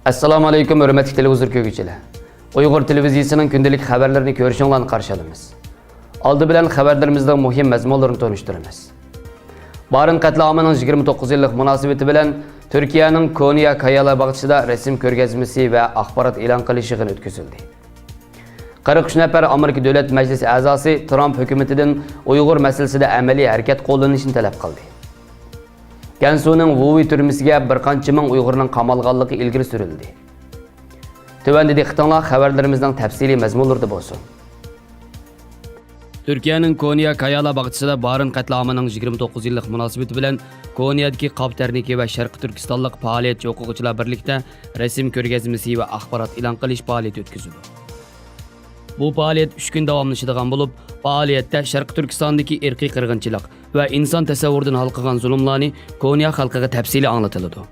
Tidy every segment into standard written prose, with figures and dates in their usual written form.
Assalamu alaykum hörmətli televizor kögüçülər. Uyghur televiziyasının gündəlik xəbərlərini görüşünüzlə qarşılayırıq. Aldı bilan xəbərlərimizdə mühim məzmunlarını tanışdırırıq. Barın qətliamının 29 illik münasibəti bilan Türkiye'nin Konya Kayalar bağçasında resim körgəzməsi və axbarat elan qilish yig'ini o'tkazildi. 43 nəfər Amerika Dövlət Məclisi əzası Trump hökumətindən Uyghur məsələsində əməli hərəkət qo'llanishini tələb qildi. Gansuning Wuyi türməsiga bir qancha ming Uyg'urning qamalganligi ilgari surildi. Tövəndə diqqətinizlər xəbərlərimizdən təfsili məzmunlarda bo'lsin. Türkiye'nin Konya Kayalar bağçasında Barın qətliamının 29 illik münasibəti bilan Konya'daki Qab Terniki və Şərqi Türkistanlıq fəaliyyətçi hüquqçılar birlikdə resim körgəzməsi və axbarat elan qilish fəaliyyəti o'tkazildi. Bu fəaliyyət 3 gün davamlaşadigan bo'lib, fəaliyyətdə Şərqi Türkistandagi irqiy qirg'inchilik və inson tasavvuridan halqagan zulmlarni Konya xalqiga təfsili anlatıldı.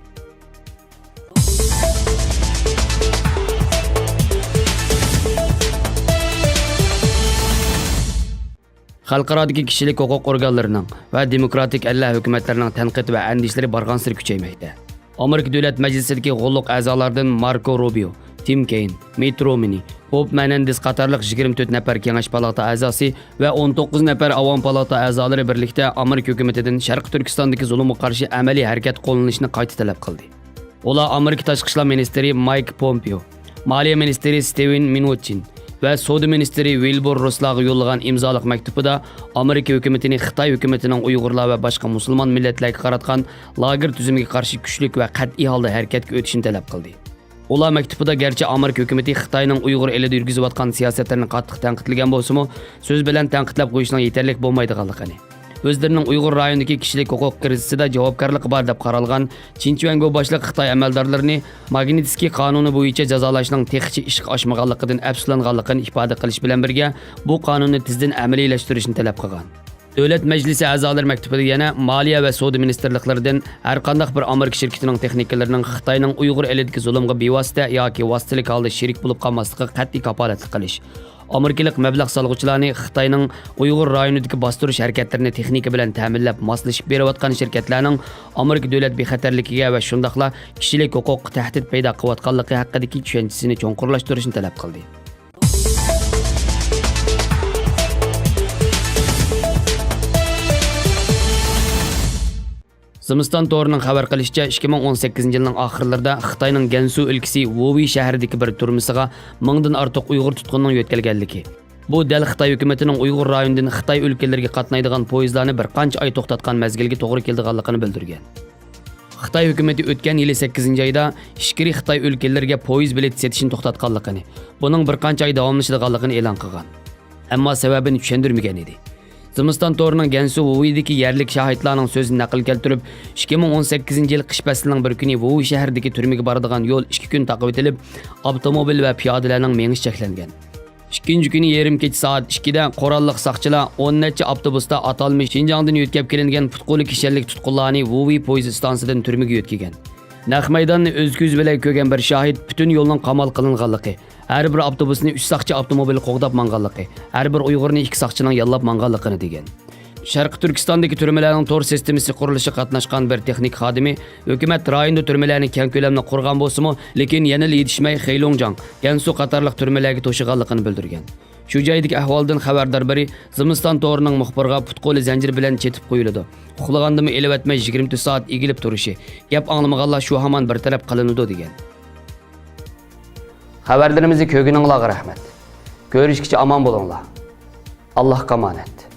Xalqaradagi kishilik huquq organlarining va demokratik Allah hukumatlarining tanqid va andishlari barg'ansir kuchaymoqda. Amerika Davlat Majlisidagi g'olliq a'zolaridan Marco Rubio, Tim Kaine, Mitt Romney, Bob Menendez qatorliq 24 nafar Kengash palata a'zosi va 19 nafar Avom palata a'zolari birlikda Amerika hukumatidan Sharq Turkistondagi zulmga qarshi amaliy harakat qo'llanishini qayta talab qildi. Ular Amerika tashqi ishlar ministri Mike Pompeo, Moliya ministri Steven Mnuchin ve Savdo ministri Wilbur Rosslarga yo'llagan imzoliq maktubida Amerika hukumatini Xitoy hukumatining Uyg'urlar va boshqa musulmon millatlarga qaratgan lager tuzimiga qarshi kuchli va qat'iy holda harakatga o'tishni talab qildi. Ular maktubida garchi Amerika hukumati Xitoyning Uyg'ur elida yurgizayotgan siyosatlarini qattiq tanqidlagan bo'lsa-mu, so'z bilan tanqidlab qo'yishning yetarli bo'lmaydiganligini, o'zlarining Uyg'ur rayonidagi kishilik huquq krizisida javobgarligi bor deb qaralgan Chinchuango boshliq Xitoy amaldorlarini Magnitskiy qonuni bo'yicha jazolashning texnicha ishga oshmaganligidan afsuslanganligini ifoda qilish bilan birga bu qonunni tezdan amaliylashtirishni talab qilgan. Davlat Majlisi a'zolari maktubida yana Moliya va Savdo ministrliklaridan har qanday bir Amerika shirkatining texnikalarining Xitoyning Uyg'ur elidagi zulmga bevosita yoki vositalik holda sherik bo'lib qolmasligiga qat'iy kafolatlik qilish, Amerikalik mablag' solg'uvchilarni Xitoyning Uyg'ur rayonidagi bostirish harakatlarini texnika bilan ta'minlab moslashib berayotgan shirkatlarning Amerika davlat bexatarligiga va shundaqla kishilik huquq tahdid paydo qilayotganligi haqidagi tushunchisini cho'nqurlashtirishni talab qildi. Zimiston to'rining xabar qilishicha 2018 yilning oxirlarida Xitoyning Gansu o'lkasi Wuyi shahridagi bir turmisiga mingdan ortiq Uyg'ur tutqunning yo'tkalganligi. Bu dal Xitoy hukumatining Uyg'ur rayonidan Xitoy o'lkalariga qatnaydigan poyezdlarni bir qancha oy to'xtatgan mezgilga to'g'ri kelganligini bildirgan. Xitoy hukumati o'tgan yil 8-oyda ishkiri Xitoy o'lkalariga poyezd bilet setishni to'xtatganligini, buning bir qancha oy davomlashadiganligini e'lon qilgan. Ammo sababini tushuntirmagan edi. Zimiston to'rining Gansu Wuyidagi yerlik shahidlarning so'zini naql keltirib, 2018 yil qish faslining bir kuni Wuyi shahridagi turmaga boradigan yo'l 2 kun taqib etilib, avtomobil va piyodalarning menishi cheklangan. Ikkinchi kuni yarim kech soat 2 da qurolliq saqchilar 10 necha avtobusda atalmish Xinjiangdan yo'tkab kelingan putquli kishilik tutqunlarni Wuyi poyezd stansiyasidan turmaga yo'tkagan. Naq maydonni o'z ko'zi bilan ko'rgan bir shahid butun yo'lning qamal qilinganligi, har bir avtobusni 3 saqchi avtomobil qo'g'dab manganligi, har bir Uyg'urni 2 saqchining yallab manganligini degan. Sharqi Turkistondagi turmalarning tor sistemasi qurilishiga qatnashgan bir texnik xodimi hukumat rayonida turmalarni keng ko'lamda qurgan bo'lsa-mu, lekin yana yetishmay Xeylongjang, Gansu qatorliq turmalarga to'shiganligini bildirgan. Shu joydagi ahvoldan xabardor biri Zimiston to'rining muxbirga putquli zanjir bilan chetib qo'yildi. Uxlagandimi elib o'tmay 24 soat egilib turishi, gap anglamaganlar shu hamon bir taraf qilinadi degan. Xabarlarimizni ko'rganingizga rahmat. Ko'rishguncha omon bo'linglar. Allohga omonat.